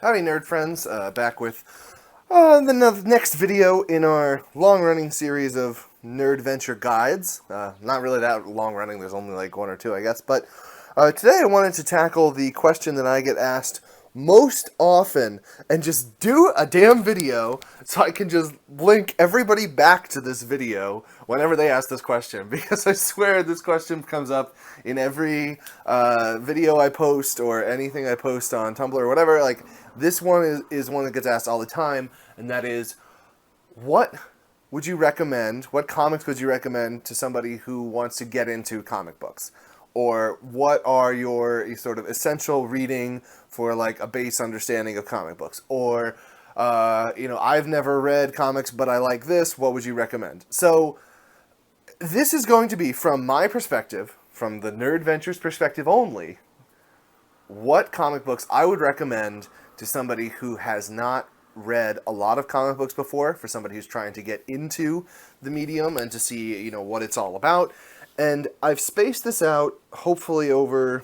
Howdy nerd friends, back with the next video in our long-running series of Nerd Venture Guides. Not really that long-running, there's only like one or two I guess, but today I wanted to tackle the question that I get asked most often and just do a damn video so I can just link everybody back to this video whenever they ask this question, because I swear this question comes up in every video I post or anything I post on Tumblr or whatever. Like, this one is one that gets asked all the time, and that is, what would you recommend, what comics would you recommend to somebody who wants to get into comic books? Or what are your sort of essential reading for like a base understanding of comic books? Or, I've never read comics, but I like this, what would you recommend? So this is going to be from my perspective, from the Nerd Ventures perspective only, what comic books I would recommend to somebody who has not read a lot of comic books before, for somebody who's trying to get into the medium and to see, what it's all about. And I've spaced this out, hopefully over...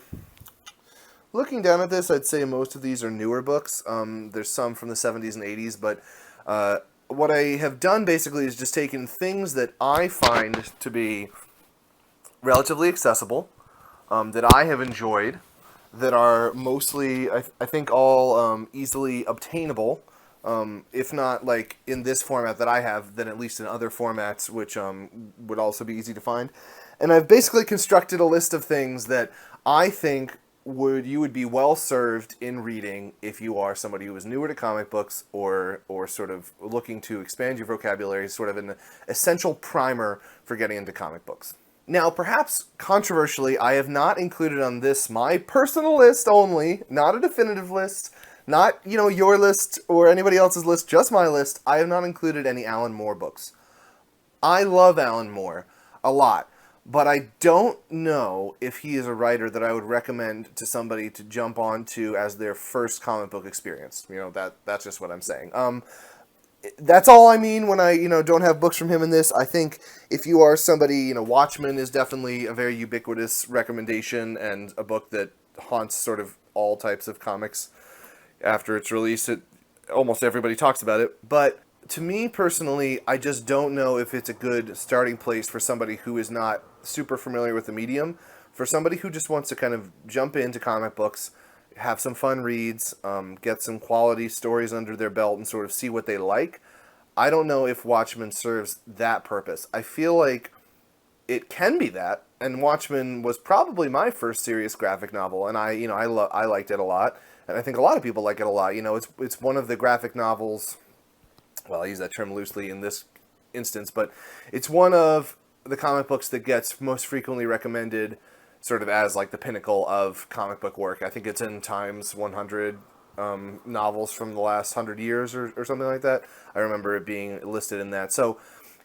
Looking down at this, I'd say most of these are newer books. There's some from the 70s and 80s, but what I have done basically is just taken things that I find to be relatively accessible, that I have enjoyed, that are mostly, I think, all easily obtainable. If not like in this format that I have, then at least in other formats, which would also be easy to find. And I've basically constructed a list of things that I think you would be well served in reading if you are somebody who is newer to comic books, or sort of looking to expand your vocabulary, sort of an essential primer for getting into comic books. Now, perhaps controversially, I have not included on this my personal list only, not a definitive list, not, your list or anybody else's list, just my list. I have not included any Alan Moore books. I love Alan Moore a lot, but I don't know if he is a writer that I would recommend to somebody to jump onto as their first comic book experience. That's just what I'm saying. That's all I mean when I, don't have books from him in this. I think if you are somebody, Watchmen is definitely a very ubiquitous recommendation and a book that haunts sort of all types of comics. After its release, almost everybody talks about it. But to me personally, I just don't know if it's a good starting place for somebody who is not super familiar with the medium. For somebody who just wants to kind of jump into comic books, have some fun reads, get some quality stories under their belt and sort of see what they like, I don't know if Watchmen serves that purpose. I feel like it can be that, and Watchmen was probably my first serious graphic novel, and I liked it a lot, and I think a lot of people like it a lot. It's one of the graphic novels, well, I use that term loosely in this instance, but it's one of the comic books that gets most frequently recommended sort of as like the pinnacle of comic book work. I think it's in Time's 100 novels from the last 100 years or something like that. I remember it being listed in that. So,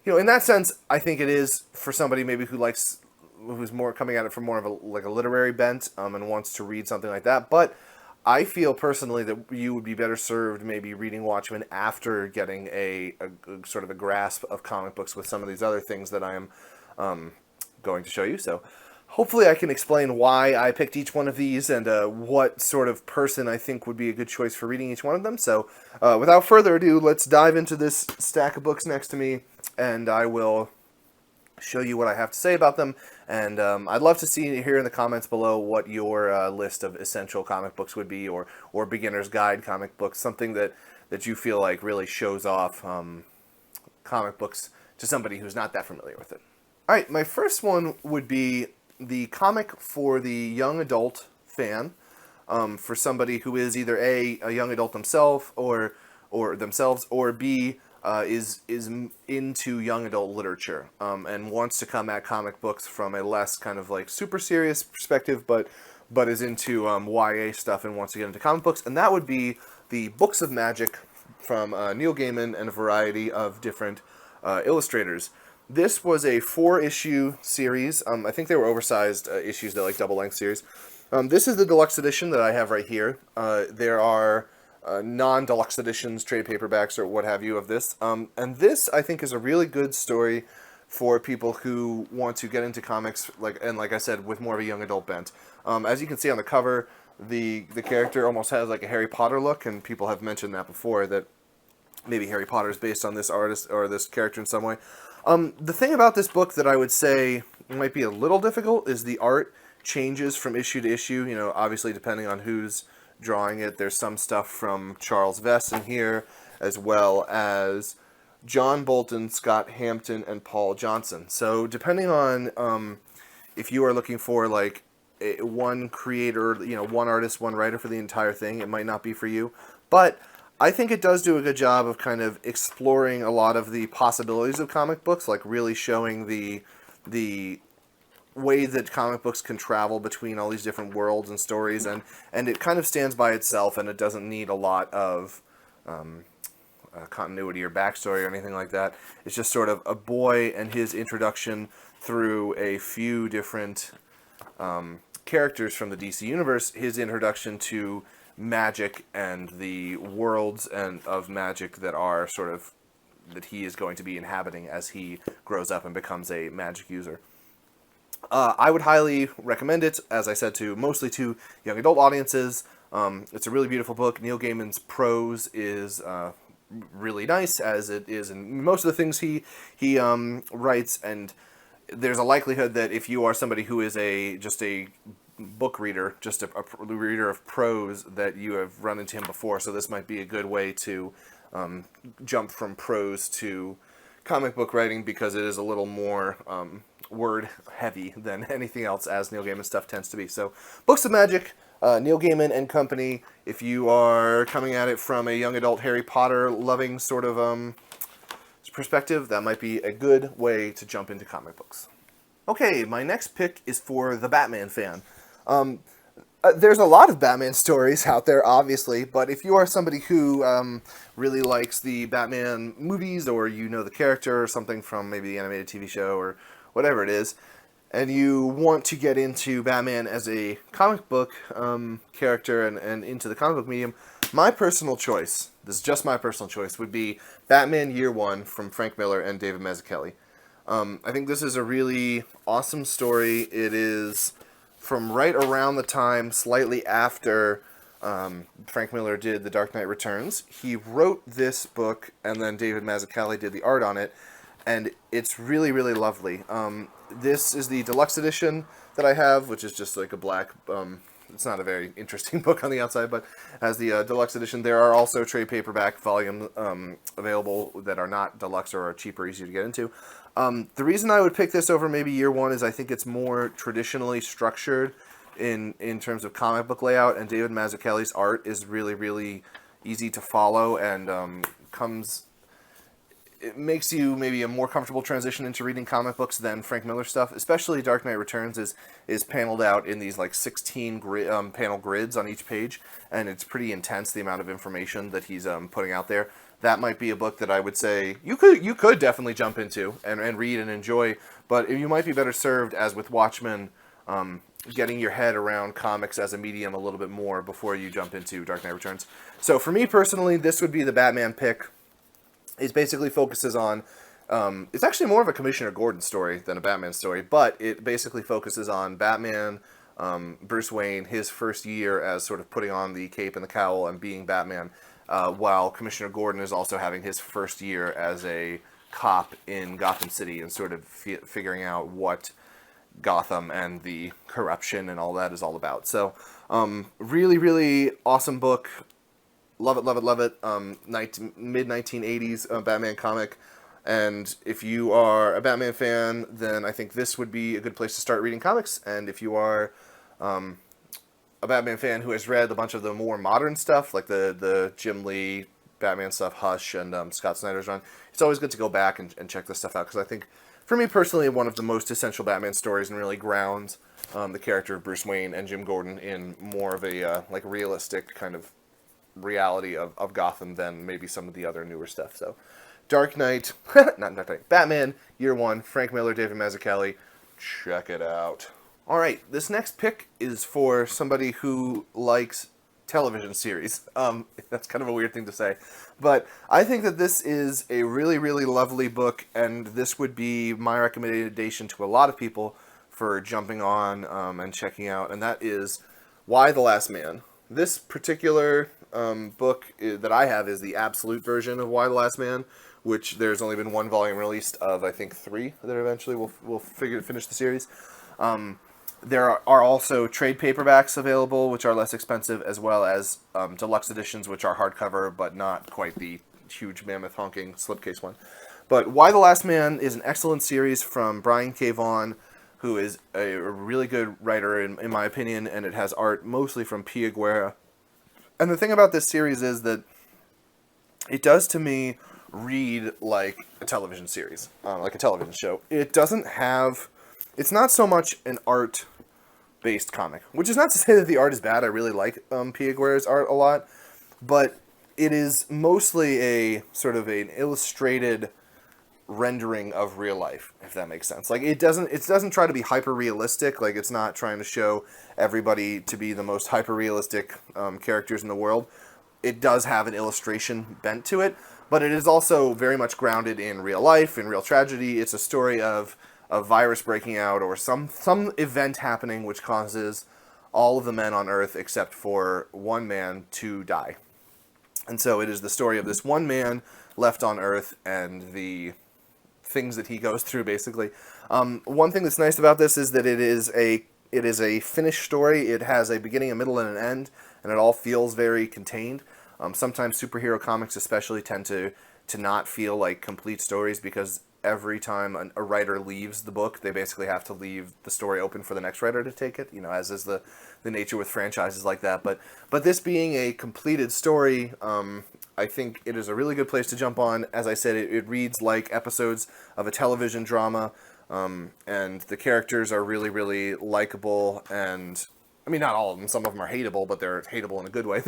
in that sense, I think it is for somebody maybe who's more coming at it from more of a literary bent, and wants to read something like that. But I feel personally that you would be better served maybe reading Watchmen after getting a sort of a grasp of comic books with some of these other things that I am going to show you. So hopefully I can explain why I picked each one of these and what sort of person I think would be a good choice for reading each one of them. So without further ado, let's dive into this stack of books next to me, and I will show you what I have to say about them. And I'd love to see here in the comments below what your list of essential comic books would be, or beginner's guide comic books, something that you feel like really shows off comic books to somebody who's not that familiar with it. All right, my first one would be the comic for the young adult fan, for somebody who is either a young adult themselves, or B, is into young adult literature, and wants to come at comic books from a less kind of like super serious perspective, but is into YA stuff and wants to get into comic books, and that would be the Books of Magic from Neil Gaiman and a variety of different illustrators. This was a 4-issue series. I think they were oversized issues. They're like double-length series. This is the deluxe edition that I have right here. There are non-deluxe editions, trade paperbacks, or what have you of this. And this, I think, is a really good story for people who want to get into comics, like I said, with more of a young adult bent. As you can see on the cover, the character almost has like a Harry Potter look, and people have mentioned that before, that maybe Harry Potter is based on this artist or this character in some way. The thing about this book that I would say might be a little difficult is the art changes from issue to issue. You know, obviously depending on who's drawing it. There's some stuff from Charles Vess in here, as well as John Bolton, Scott Hampton, and Paul Johnson. So depending on if you are looking for like one creator, you know, one artist, one writer for the entire thing, it might not be for you. But I think it does do a good job of kind of exploring a lot of the possibilities of comic books, like really showing the way that comic books can travel between all these different worlds and stories, and it kind of stands by itself, and it doesn't need a lot of continuity or backstory or anything like that. It's just sort of a boy and his introduction through a few different characters from the DC universe, his introduction to magic and the worlds and of magic that are sort of that he is going to be inhabiting as he grows up and becomes a magic user. I would highly recommend it, as I said, mostly to young adult audiences. It's a really beautiful book. Neil Gaiman's prose is really nice, as it is in most of the things he writes, and there's a likelihood that if you are somebody who is just a book reader, just a reader of prose, that you have run into him before. So this might be a good way to jump from prose to comic book writing, because it is a little more word heavy than anything else, as Neil Gaiman stuff tends to be. So Books of Magic, Neil Gaiman and Company. If you are coming at it from a young adult Harry Potter loving sort of perspective, that might be a good way to jump into comic books. Okay, my next pick is for the Batman fan. There's a lot of Batman stories out there, obviously, but if you are somebody who really likes the Batman movies, or you know the character or something from maybe the animated TV show or whatever it is, and you want to get into Batman as a comic book character and into the comic book medium, my personal choice, this is just my personal choice, would be Batman Year One from Frank Miller and David Mazzucchelli. I think this is a really awesome story. It is from right around the time, slightly after Frank Miller did The Dark Knight Returns. He wrote this book, and then David Mazzucchelli did the art on it, and it's really, really lovely. This is the deluxe edition that I have, which is just like a black... it's not a very interesting book on the outside, but has the deluxe edition. There are also trade paperback volumes available that are not deluxe or are cheaper, easier to get into. The reason I would pick this over maybe Year One is I think it's more traditionally structured in terms of comic book layout, and David Mazzucchelli's art is really, really easy to follow, and it makes you maybe a more comfortable transition into reading comic books than Frank Miller stuff. Especially Dark Knight Returns is paneled out in these like 16 panel grids on each page, and it's pretty intense, the amount of information that he's putting out there. That might be a book that I would say you could definitely jump into and read and enjoy, but you might be better served, as with Watchmen, getting your head around comics as a medium a little bit more before you jump into Dark Knight Returns. So for me personally, this would be the Batman pick. It basically focuses on, it's actually more of a Commissioner Gordon story than a Batman story, but it basically focuses on Batman, Bruce Wayne, his first year as sort of putting on the cape and the cowl and being Batman, while Commissioner Gordon is also having his first year as a cop in Gotham City and sort of figuring out what Gotham and the corruption and all that is all about. So, really, really awesome book. Love it, love it, love it. Mid-1980s Batman comic. And if you are a Batman fan, then I think this would be a good place to start reading comics. And if you are a Batman fan who has read a bunch of the more modern stuff, like the Jim Lee Batman stuff, Hush, and Scott Snyder's run, it's always good to go back and check this stuff out, because I think, for me personally, one of the most essential Batman stories, and really grounds the character of Bruce Wayne and Jim Gordon in more of a like realistic kind of reality of Gotham than maybe some of the other newer stuff. So, Dark Knight, not Dark Knight, Batman, Year One, Frank Miller, David Mazzucchelli, check it out. Alright, this next pick is for somebody who likes television series. That's kind of a weird thing to say, but I think that this is a really, really lovely book, and this would be my recommendation to a lot of people for jumping on and checking out, and that is Why the Last Man. This particular book that I have is the absolute version of Why the Last Man, which there's only been one volume released of, I think, 3 that eventually will finish the series. There are also trade paperbacks available, which are less expensive, as well as deluxe editions, which are hardcover, but not quite the huge mammoth honking slipcase one. But Why the Last Man is an excellent series from Brian K. Vaughan, who is a really good writer, in my opinion, and it has art mostly from Pia Guerra. And the thing about this series is that it does, to me, read like a television series, like a television show. It doesn't have... It's not so much an art-based comic, which is not to say that the art is bad. I really like Pia Guerra's art a lot, but it is mostly a sort of an illustrated rendering of real life, if that makes sense. Like, it doesn't try to be hyper realistic. Like, it's not trying to show everybody to be the most hyper realistic characters in the world. It does have an illustration bent to it, but it is also very much grounded in real life, in real tragedy. It's a story of a virus breaking out or some event happening which causes all of the men on Earth except for one man to die. And so it is the story of this one man left on Earth and the things that he goes through, basically. One thing that's nice about this is that it is a finished story. It has a beginning, a middle, and an end, and it all feels very contained. Sometimes superhero comics especially tend to not feel like complete stories, because every time a writer leaves the book, they basically have to leave the story open for the next writer to take it, as is the nature with franchises like that. But this being a completed story, I think it is a really good place to jump on. As I said, it reads like episodes of a television drama, and the characters are really, really likable, and I mean, not all of them. Some of them are hateable, but they're hateable in a good way.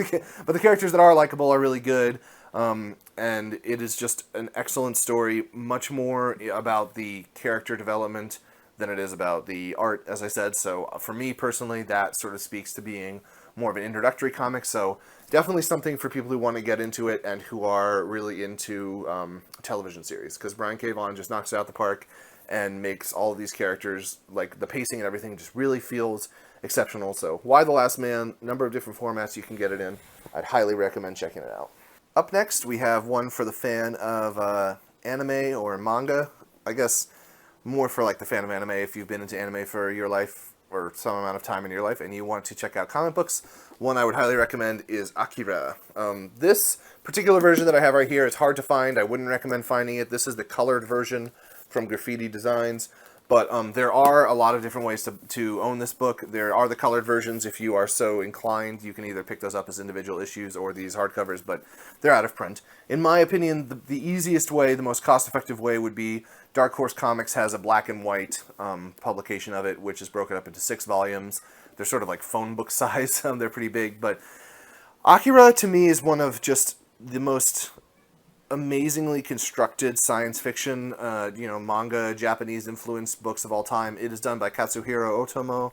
But the characters that are likable are really good. And it is just an excellent story, much more about the character development than it is about the art, as I said. So for me personally, that sort of speaks to being more of an introductory comic. So definitely something for people who want to get into it and who are really into television series, because Brian K. Vaughan just knocks it out the park and makes all of these characters, like the pacing and everything, just really feels exceptional. So Why the Last Man, number of different formats you can get it in. I'd highly recommend checking it out. Up next, we have one for the fan of anime or manga. I guess more for like the fan of anime if you've been into anime for your life or some amount of time in your life and you want to check out comic books. One I would highly recommend is Akira. This particular version that I have right here is hard to find. I wouldn't recommend finding it. This is the colored version from Graffiti Designs. But there are a lot of different ways to own this book. There are the colored versions. If you are so inclined, you can either pick those up as individual issues or these hardcovers, but they're out of print. In my opinion, the easiest way, the most cost-effective way would be Dark Horse Comics has a black and white publication of it, which is broken up into 6 volumes. They're sort of like phone book size. They're pretty big, but Akira, to me, is one of just the most amazingly constructed science fiction, manga, Japanese influenced books of all time. It is done by Katsuhiro Otomo,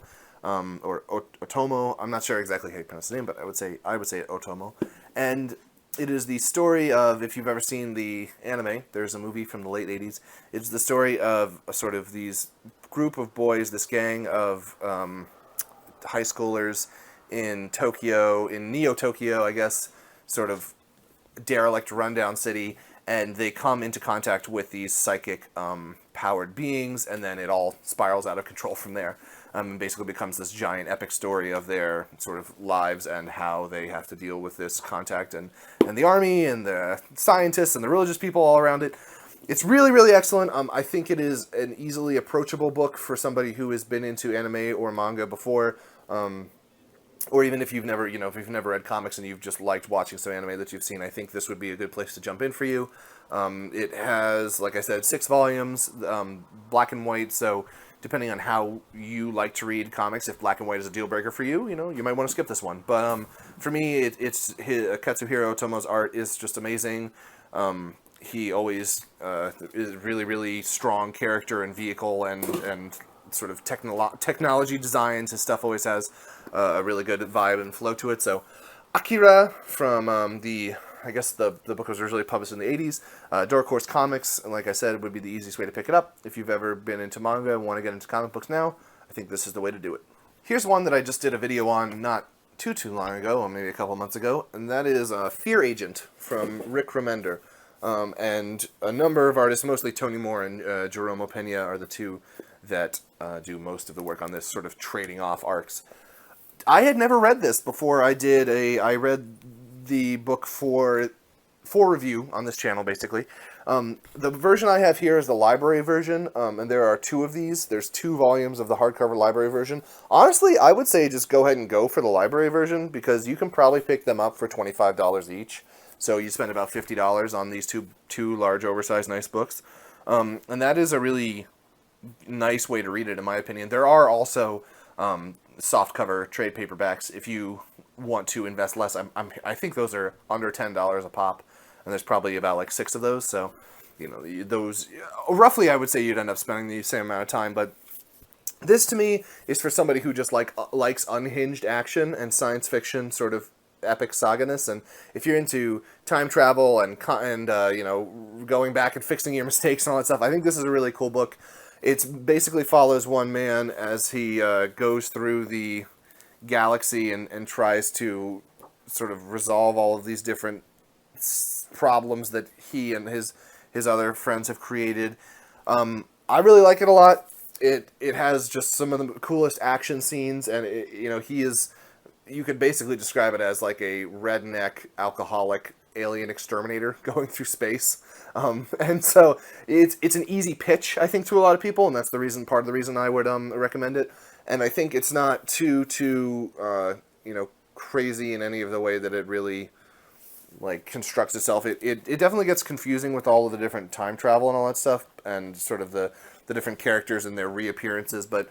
or Otomo. I'm not sure exactly how you pronounce the name, but I would say Otomo. And it is the story of, if you've ever seen the anime, there's a movie from the late 80s. It's the story of a sort of these group of boys, this gang of high schoolers in Tokyo, in Neo-Tokyo, I guess, sort of derelict rundown city, and they come into contact with these psychic powered beings, and then it all spirals out of control from there, and basically becomes this giant epic story of their sort of lives and how they have to deal with this contact, and the army and the scientists and the religious people all around it. It's really, really excellent. I think it is an easily approachable book for somebody who has been into anime or manga before, or even if you've never, if you've never read comics and you've just liked watching some anime that you've seen, I think this would be a good place to jump in for you. It has, like I said, 6 volumes, black and white, so depending on how you like to read comics, if black and white is a deal breaker for you, you might want to skip this one. But for me, it's Katsuhiro Otomo's art is just amazing. He always is really, really strong character and vehicle and sort of technology designs. His stuff always has a really good vibe and flow to it. So Akira from I guess the book was originally published in the 80s. Dark Horse Comics, and like I said, would be the easiest way to pick it up. If you've ever been into manga and want to get into comic books now, I think this is the way to do it. Here's one that I just did a video on not too long ago, or maybe a couple months ago, and that is Fear Agent from Rick Remender. And a number of artists, mostly Tony Moore and Jerome Opeña, are the two that do most of the work on this, sort of trading off arcs. I had never read this before. I read the book for review on this channel, basically. The version I have here is the library version, and there are two of these. There's 2 volumes of the hardcover library version. Honestly, I would say just go ahead and go for the library version, because you can probably pick them up for $25 each. So you spend about $50 on these two large, oversized, nice books. And that is a really nice way to read it, in my opinion. There are also softcover trade paperbacks if you want to invest less. I think those are under $10 a pop, and there's probably about like 6 of those. So, you know, those roughly, I would say you'd end up spending the same amount of time. But this to me is for somebody who just likes unhinged action and science fiction sort of epic saganess. And if you're into time travel and you know, going back and fixing your mistakes and all that stuff, I think this is a really cool book. It basically follows one man as he goes through the galaxy and tries to sort of resolve all of these different problems that he and his other friends have created. I really like it a lot. It has just some of the coolest action scenes, and you know, you could basically describe it as like a redneck alcoholic alien exterminator going through space. And so it's an easy pitch, I think, to a lot of people, and that's part of the reason I would recommend it. And I think it's not too you know, crazy in any of the way that it really like constructs itself. It definitely gets confusing with all of the different time travel and all that stuff, and sort of the different characters and their reappearances, but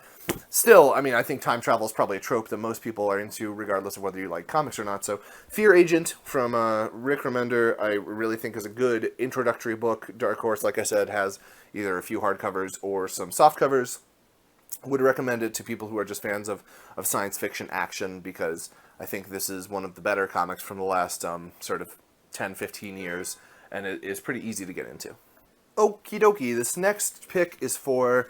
still, I mean, I think time travel is probably a trope that most people are into, regardless of whether you like comics or not. So, Fear Agent from Rick Remender, I really think is a good introductory book. Dark Horse, like I said, has either a few hardcovers or some softcovers. Would recommend it to people who are just fans of science fiction action, because I think this is one of the better comics from the last sort of 10, 15 years, and it is pretty easy to get into. Okie dokie, this next pick is for,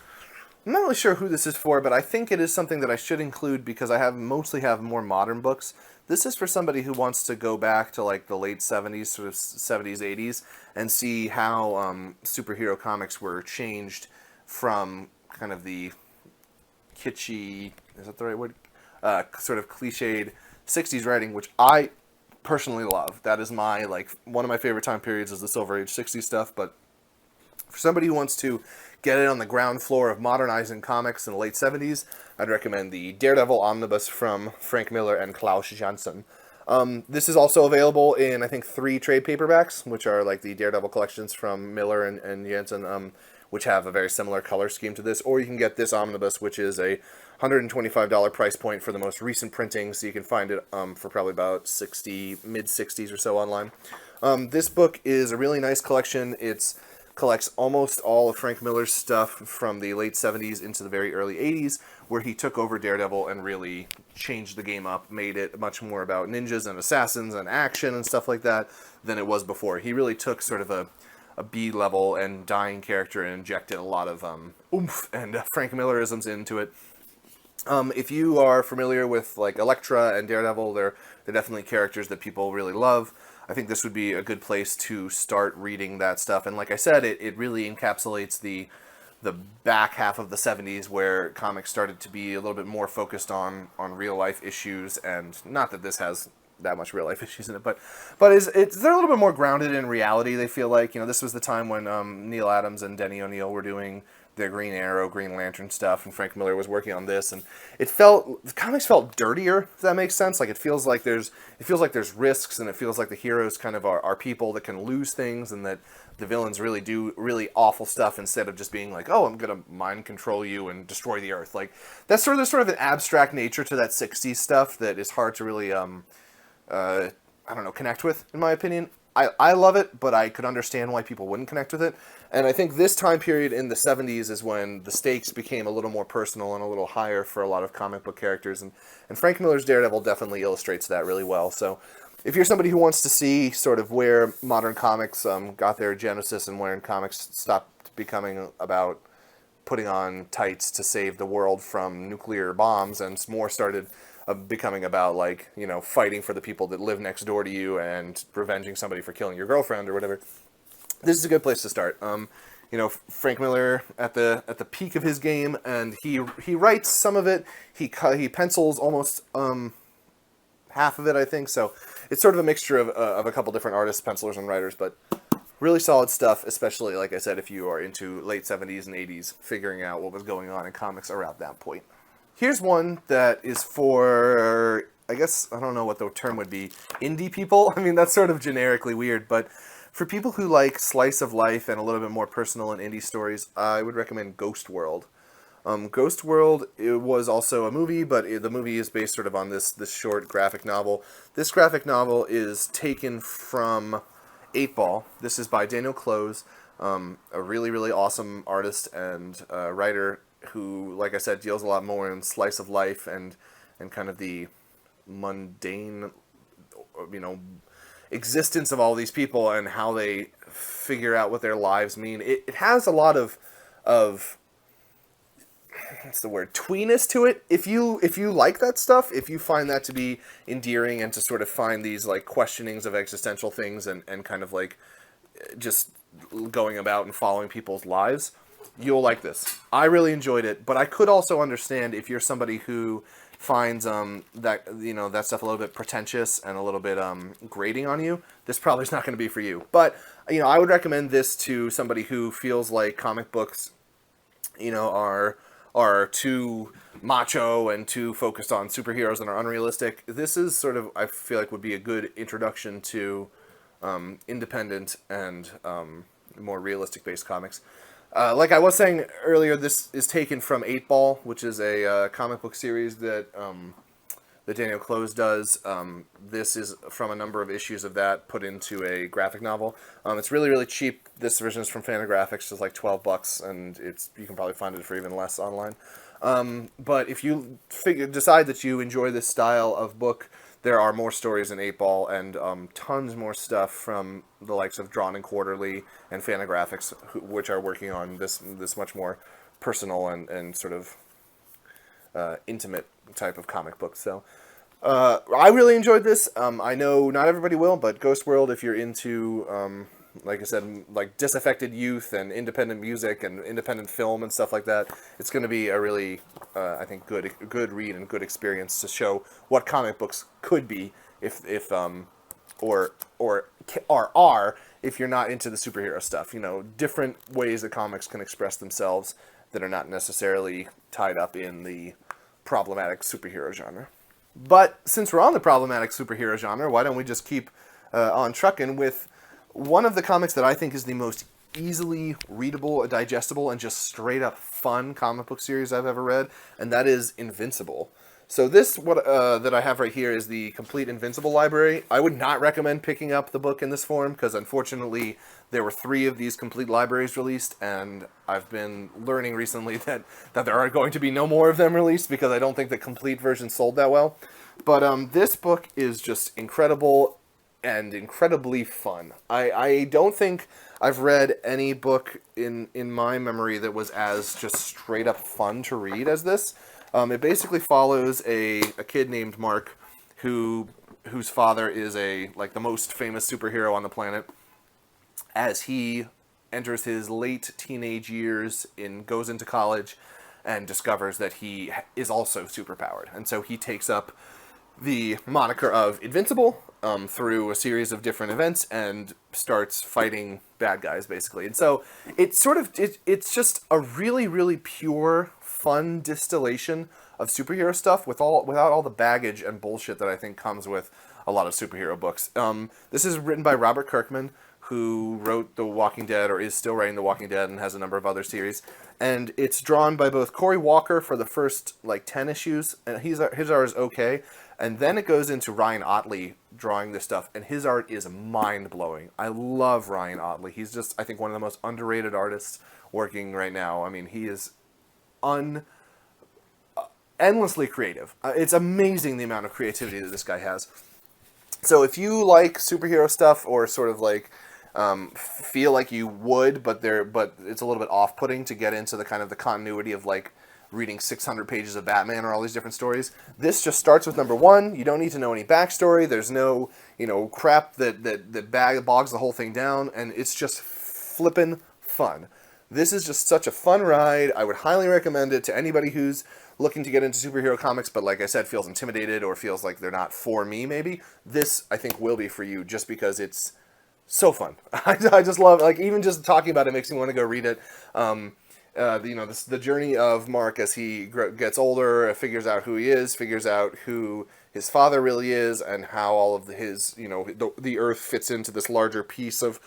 I'm not really sure who this is for, but I think it is something that I should include because I mostly have more modern books. This is for somebody who wants to go back to like the late 70s, sort of 70s, 80s, and see how superhero comics were changed from kind of the kitschy, is that the right word? Sort of cliched 60s writing, which I personally love. That is one of my favorite time periods is the Silver Age 60s stuff, but for somebody who wants to get in on the ground floor of modernizing comics in the late 70s, I'd recommend the Daredevil Omnibus from Frank Miller and Klaus Janson. This is also available in, I think, 3 trade paperbacks, which are like the Daredevil collections from Miller and Janson, which have a very similar color scheme to this. Or you can get this omnibus, which is a $125 price point for the most recent printing, so you can find it for probably about mid-60s or so online. This book is a really nice collection. It collects almost all of Frank Miller's stuff from the late 70s into the very early 80s, where he took over Daredevil and really changed the game up, made it much more about ninjas and assassins and action and stuff like that than it was before. He really took sort of a B-level and dying character and injected a lot of oomph and Frank Millerisms into it. If you are familiar with like Elektra and Daredevil, they're definitely characters that people really love. I think this would be a good place to start reading that stuff. And like I said, it really encapsulates the back half of the 70s, where comics started to be a little bit more focused on real life issues, and not that this has that much real life issues in it, but they're a little bit more grounded in reality. They feel like, you know, this was the time when Neil Adams and Denny O'Neil were doing their Green Arrow, Green Lantern stuff, and Frank Miller was working on this, and the comics felt dirtier, if that makes sense. Like it feels like there's risks, and it feels like the heroes kind of are people that can lose things, and that the villains really do really awful stuff instead of just being like, oh, I'm gonna mind control you and destroy the earth. Like there's sort of an abstract nature to that 60s stuff that is hard to really I don't know, connect with, in my opinion. I love it, but I could understand why people wouldn't connect with it. And I think this time period in the 70s is when the stakes became a little more personal and a little higher for a lot of comic book characters. And Frank Miller's Daredevil definitely illustrates that really well. So if you're somebody who wants to see sort of where modern comics got their genesis, and when comics stopped becoming about putting on tights to save the world from nuclear bombs and more started becoming about, like, you know, fighting for the people that live next door to you and revenging somebody for killing your girlfriend or whatever. This is a good place to start. You know, Frank Miller at the peak of his game, and he writes some of it. He pencils almost half of it, I think. So it's sort of a mixture of a couple different artists, pencilers, and writers, but really solid stuff. Especially, like I said, if you are into late 70s and 80s, figuring out what was going on in comics around that point. Here's one that is for, I guess, I don't know what the term would be, indie people. I mean, that's sort of generically weird, but for people who like slice of life and a little bit more personal and indie stories, I would recommend Ghost World. Ghost World, it was also a movie, but the movie is based sort of on this short graphic novel. This graphic novel is taken from 8 Ball. This is by Daniel Close, a really, really awesome artist and writer who, like I said, deals a lot more in slice of life and kind of the mundane, you know, existence of all these people and how they figure out what their lives mean. It has a lot of what's the word, tweeness to it. If you like that stuff, if you find that to be endearing and to sort of find these like questionings of existential things and kind of like just going about and following people's lives, you'll like this. I really enjoyed it, but I could also understand if you're somebody who finds that, you know, that stuff a little bit pretentious and a little bit grating on you, this probably is not going to be for you. But, you know, I would recommend this to somebody who feels like comic books, you know, are too macho and too focused on superheroes and are unrealistic. This is sort of, I feel like, would be a good introduction to independent and more realistic based comics. Like I was saying earlier, this is taken from 8 Ball, which is a comic book series that Daniel Close does. This is from a number of issues of that put into a graphic novel. It's really, really cheap. This version is from Fantagraphics. It's like $12, and you can probably find it for even less online. But if you decide that you enjoy this style of book, there are more stories in 8 Ball and tons more stuff from the likes of Drawn and Quarterly and Fantagraphics, which are working on this much more personal and sort of intimate type of comic book. So I really enjoyed this. I know not everybody will, but Ghost World, if you're into, like I said, like disaffected youth and independent music and independent film and stuff like that, it's going to be a really, I think, good read and good experience to show what comic books could be if are if you're not into the superhero stuff. You know, different ways that comics can express themselves that are not necessarily tied up in the problematic superhero genre. But since we're on the problematic superhero genre, why don't we just keep on trucking with one of the comics that I think is the most easily readable, digestible, and just straight up fun comic book series I've ever read, and that is Invincible. So this, that I have right here, is the complete Invincible library. I would not recommend picking up the book in this form, because unfortunately there were 3 of these complete libraries released, and I've been learning recently that there are going to be no more of them released, because I don't think the complete version sold that well. But this book is just incredible and incredibly fun. I don't think I've read any book in my memory that was as just straight up fun to read as this. It basically follows a kid named Mark whose father is like the most famous superhero on the planet, as he enters his late teenage years and goes into college and discovers that he is also superpowered. And so he takes up the moniker of Invincible through a series of different events and starts fighting bad guys, basically. And so it's it's just a really, really pure, fun distillation of superhero stuff without all the baggage and bullshit that I think comes with a lot of superhero books. This is written by Robert Kirkman, who wrote The Walking Dead, or is still writing The Walking Dead, and has a number of other series. And it's drawn by both Cory Walker for the first, 10 issues, and his art is okay. And then it goes into Ryan Ottley drawing this stuff, and his art is mind-blowing. I love Ryan Ottley. He's just, I think, one of the most underrated artists working right now. I mean, he is endlessly creative. It's amazing the amount of creativity that this guy has. So if you like superhero stuff, or sort of feel like you would, but it's a little bit off-putting to get into the kind of the continuity of reading 600 pages of Batman or all these different stories. This just starts with number 1. You don't need to know any backstory. There's no, crap that bogs the whole thing down, and it's just flippin' fun. This is just such a fun ride. I would highly recommend it to anybody who's looking to get into superhero comics, but like I said, feels intimidated or feels like they're not for me, maybe. This, I think, will be for you just because it's so fun. I just love, like, even just talking about it makes me want to go read it. The journey of Mark as he gets older, figures out who he is, figures out who his father really is, and how all of his, the Earth fits into this larger piece of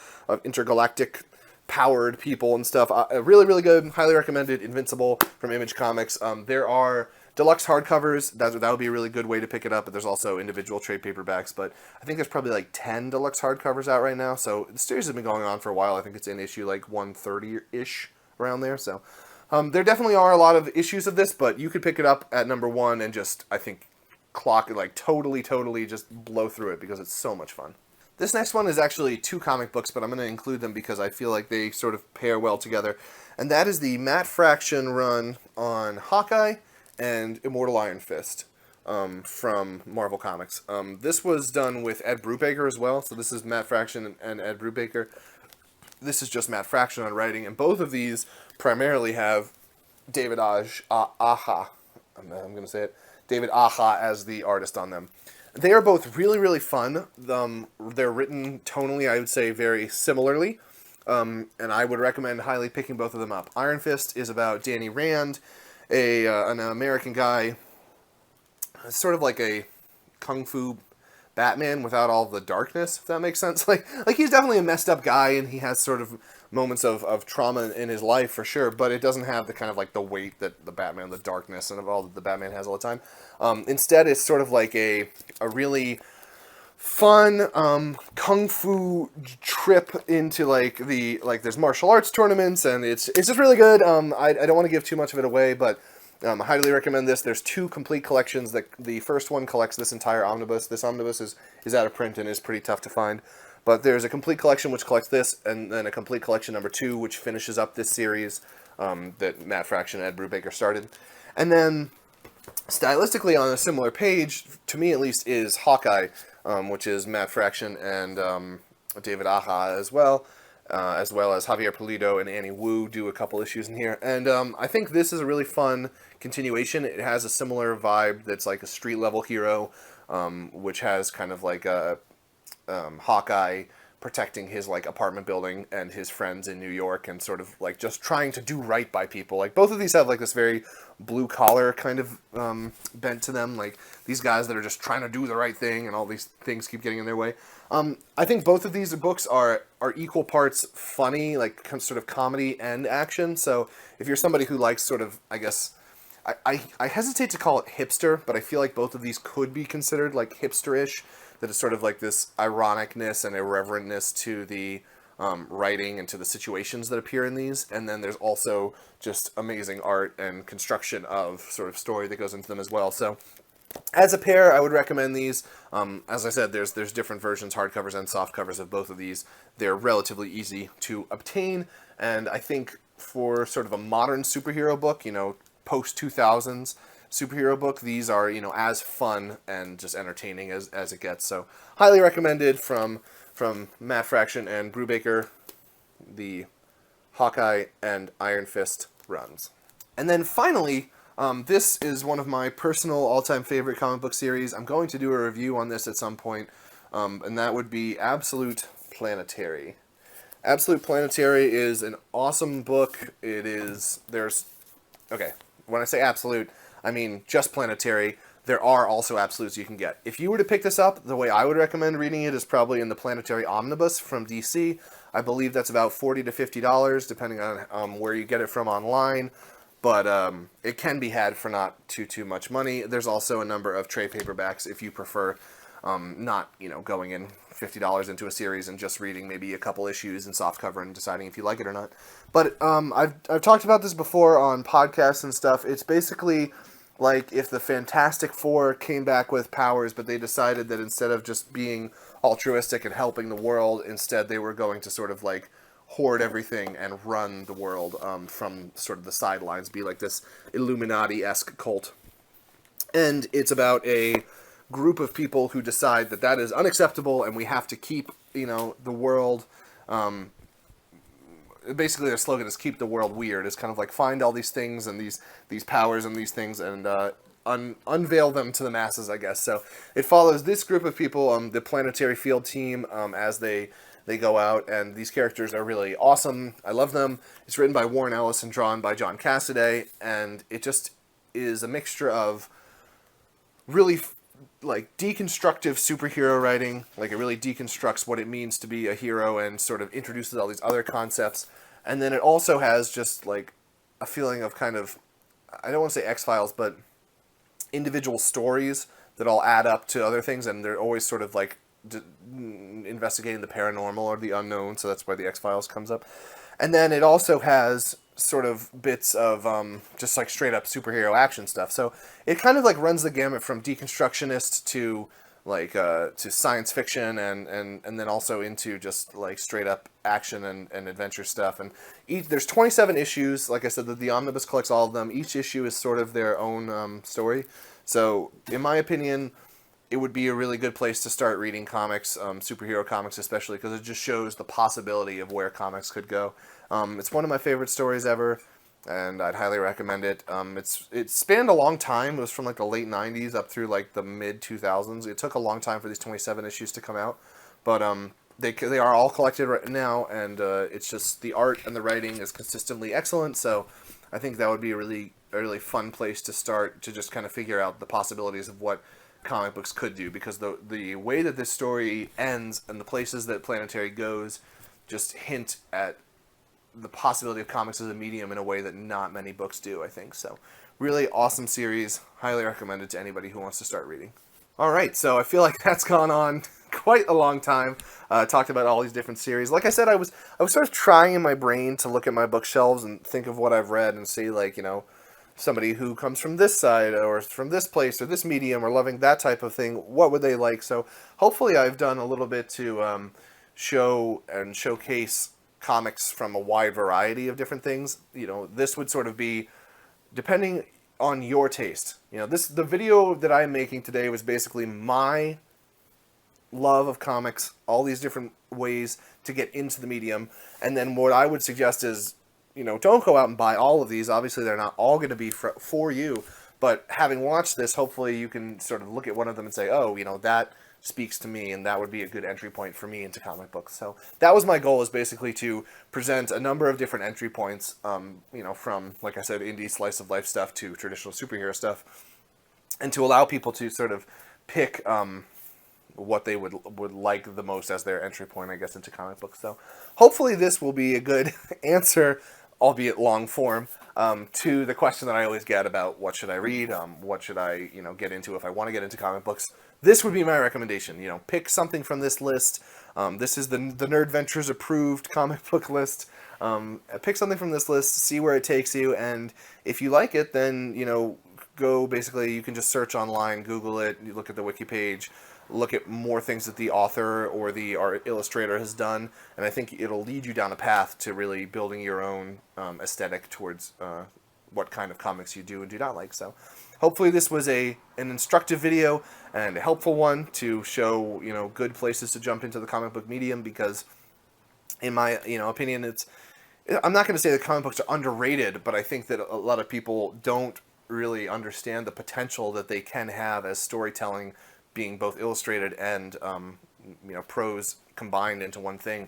intergalactic powered people and stuff. Really, really good. Highly recommended. Invincible from Image Comics. There are deluxe hardcovers. That would be a really good way to pick it up, but there's also individual trade paperbacks. But I think there's probably like 10 deluxe hardcovers out right now. So the series has been going on for a while. I think it's in issue like 130-ish, around there. So there definitely are a lot of issues of this, but you could pick it up at number 1 and just, I think, clock it, like totally just blow through it because it's so much fun. This next one is actually 2 comic books, but I'm going to include them because I feel like they sort of pair well together. And that is the Matt Fraction run on Hawkeye and Immortal Iron Fist from Marvel Comics. This was done with Ed Brubaker as well. So this is Matt Fraction and Ed Brubaker. This is just Matt Fraction on writing. And both of these primarily have David Aja. I'm going to say it. David Aja as the artist on them. They are both really, really fun. They're written tonally, I would say, very similarly. And I would recommend highly picking both of them up. Iron Fist is about Danny Rand, an American guy, sort of like a kung fu Batman without all the darkness, if that makes sense. Like he's definitely a messed up guy, and he has sort of moments of trauma in his life for sure, but it doesn't have the kind of like the weight that the Batman, the darkness, and of all that the Batman has all the time. Instead, it's sort of like a really fun kung fu trip into there's martial arts tournaments, and it's just really good. I don't want to give too much of it away, but I highly recommend this. There's 2 complete collections. The first one collects this entire omnibus. This omnibus is out of print and is pretty tough to find. But there's a complete collection which collects this, and then a complete collection number 2 which finishes up this series that Matt Fraction and Ed Brubaker started. And then, stylistically on a similar page, to me at least, is Hawkeye, which is Matt Fraction and David Aja as well as Javier Pulido and Annie Wu do a couple issues in here. And I think this is a really fun continuation. It has a similar vibe that's like a street-level hero, which has kind of like a Hawkeye protecting his like apartment building and his friends in New York, and sort of like just trying to do right by people. Like both of these have like this very blue collar kind of bent to them. Like these guys that are just trying to do the right thing, and all these things keep getting in their way. I think both of these books are equal parts funny, like sort of comedy and action. So if you're somebody who likes sort of, I guess, I hesitate to call it hipster, but I feel like both of these could be considered like hipster-ish. That is sort of like this ironicness and irreverentness to the writing and to the situations that appear in these. And then there's also just amazing art and construction of sort of story that goes into them as well. So as a pair, I would recommend these. As I said, there's different versions, hardcovers and softcovers of both of these. They're relatively easy to obtain. And I think for sort of a modern superhero book, post-2000s, superhero book, these are, as fun and just entertaining as it gets. So highly recommended from Matt Fraction and Brubaker, the Hawkeye and Iron Fist runs. And then finally, this is one of my personal all-time favorite comic book series. I'm going to do a review on this at some point, and that would be Absolute Planetary. Absolute Planetary is an awesome book. Okay, when I say absolute, I mean just Planetary. There are also absolutes you can get. If you were to pick this up, the way I would recommend reading it is probably in the Planetary Omnibus from DC. I believe that's about $40 to $50, depending on where you get it from online. But it can be had for not too much money. There's also a number of trade paperbacks if you prefer not going in $50 into a series and just reading maybe a couple issues in softcover and deciding if you like it or not. But I've talked about this before on podcasts and stuff. It's basically like if the Fantastic Four came back with powers, but they decided that instead of just being altruistic and helping the world, instead they were going to sort of like hoard everything and run the world from sort of the sidelines, be like this Illuminati-esque cult. And it's about a group of people who decide that that is unacceptable and we have to keep, the world... basically their slogan is keep the world weird. It's kind of like find all these things and these powers and these things and unveil them to the masses, I guess. So it follows this group of people, the Planetary Field team, as they go out, and these characters are really awesome. I love them. It's written by Warren Ellis and drawn by John Cassaday, and it just is a mixture of really like deconstructive superhero writing. Like it really deconstructs what it means to be a hero and sort of introduces all these other concepts. And then it also has just like a feeling of kind of, I don't want to say X-Files, but individual stories that all add up to other things, and they're always sort of like investigating the paranormal or the unknown, so that's why the X-Files comes up. And then it also has sort of bits of just like straight up superhero action stuff. So it kind of like runs the gamut from deconstructionist to like to science fiction and then also into just like straight up action and adventure stuff. And there's 27 issues. Like I said, the omnibus collects all of them. Each issue is sort of their own story. So in my opinion, it would be a really good place to start reading comics, superhero comics especially, because it just shows the possibility of where comics could go. It's one of my favorite stories ever, and I'd highly recommend it. It spanned a long time. It was from like the late 90s up through like the mid 2000s. It took a long time for these 27 issues to come out, but they are all collected right now, and it's just the art and the writing is consistently excellent. So I think that would be a really fun place to start to just kind of figure out the possibilities of what comic books could do, because the way that this story ends and the places that Planetary goes just hint at the possibility of comics as a medium in a way that not many books do, I think. So really awesome series. Highly recommended to anybody who wants to start reading. Alright, so I feel like that's gone on quite a long time. Talked about all these different series. Like I said, I was sort of trying in my brain to look at my bookshelves and think of what I've read and see, like, somebody who comes from this side or from this place or this medium or loving that type of thing, what would they like? So hopefully I've done a little bit to show and showcase comics from a wide variety of different things. This would sort of be depending on your taste. The video that I'm making today was basically my love of comics, all these different ways to get into the medium, and then what I would suggest is, don't go out and buy all of these. Obviously, they're not all going to be for you, but having watched this, hopefully you can sort of look at one of them and say, oh, that speaks to me, and that would be a good entry point for me into comic books. So that was my goal, is basically to present a number of different entry points, from, like I said, indie slice of life stuff to traditional superhero stuff, and to allow people to sort of pick what they would like the most as their entry point, I guess, into comic books. So hopefully this will be a good answer, albeit long form, to the question that I always get about what should I read, what should I, get into if I want to get into comic books. This would be my recommendation. Pick something from this list. This is the Nerd Ventures approved comic book list. Pick something from this list, see where it takes you, and if you like it, then, go, basically, you can just search online, Google it, you look at the wiki page, look at more things that the author or the art illustrator has done, and I think it'll lead you down a path to really building your own aesthetic towards what kind of comics you do and do not like. So hopefully this was an instructive video and a helpful one to show, good places to jump into the comic book medium, because in my, opinion, I'm not going to say that comic books are underrated, but I think that a lot of people don't really understand the potential that they can have as storytelling, being both illustrated and prose combined into one thing.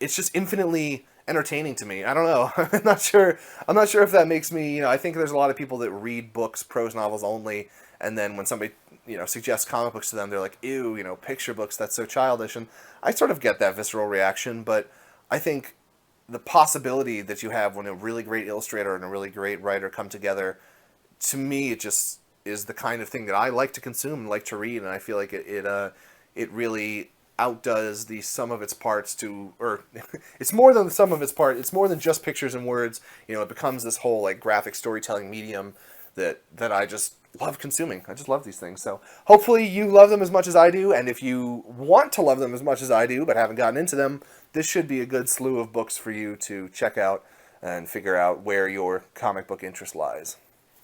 It's just infinitely entertaining to me. I don't know. I'm not sure if that makes me, I think there's a lot of people that read books, prose novels only, and then when somebody, suggests comic books to them, they're like, ew, picture books, that's so childish. And I sort of get that visceral reaction, but I think the possibility that you have when a really great illustrator and a really great writer come together, to me, it just is the kind of thing that I like to consume and like to read, and I feel like it really outdoes the sum of its parts or it's more than the sum of its part. It's more than just pictures and words. It becomes this whole like graphic storytelling medium that I just love consuming. I just love these things. So hopefully you love them as much as I do, and if you want to love them as much as I do but haven't gotten into them, this should be a good slew of books for you to check out and figure out where your comic book interest lies.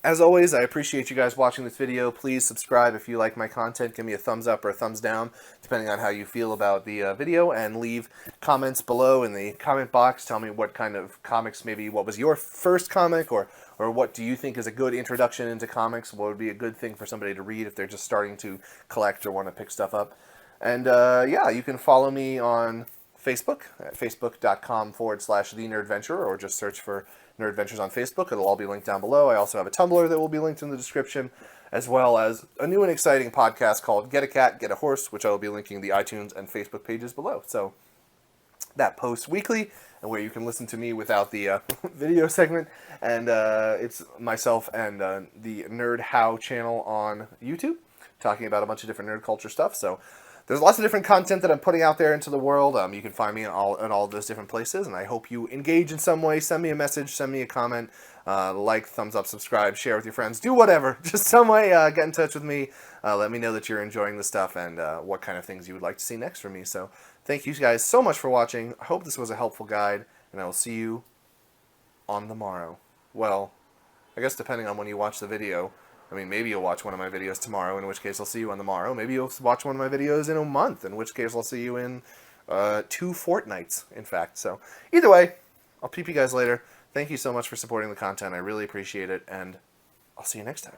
As always, I appreciate you guys watching this video. Please subscribe if you like my content. Give me a thumbs up or a thumbs down, depending on how you feel about the video, and leave comments below in the comment box. Tell me what kind of comics, maybe what was your first comic, or what do you think is a good introduction into comics? What would be a good thing for somebody to read if they're just starting to collect or want to pick stuff up? And yeah, you can follow me on Facebook at facebook.com/thenerdventurer, or just search for Nerdventures on Facebook. It'll all be linked down below. I also have a Tumblr that will be linked in the description, as well as a new and exciting podcast called Get a Cat, Get a Horse, which I will be linking the iTunes and Facebook pages below. So that posts weekly, and where you can listen to me without the video segment. And it's myself and the Nerd How channel on YouTube, talking about a bunch of different nerd culture stuff. So there's lots of different content that I'm putting out there into the world. You can find me in all of those different places, and I hope you engage in some way. Send me a message, send me a comment, like, thumbs up, subscribe, share with your friends, do whatever. Just some way, get in touch with me. Let me know that you're enjoying the stuff and what kind of things you would like to see next from me. So thank you guys so much for watching. I hope this was a helpful guide, and I will see you on the morrow. Well, I guess depending on when you watch the video. I mean, maybe you'll watch one of my videos tomorrow, in which case I'll see you on the morrow. Maybe you'll watch one of my videos in a month, in which case I'll see you in 2 fortnights, in fact. So either way, I'll peep you guys later. Thank you so much for supporting the content. I really appreciate it, and I'll see you next time.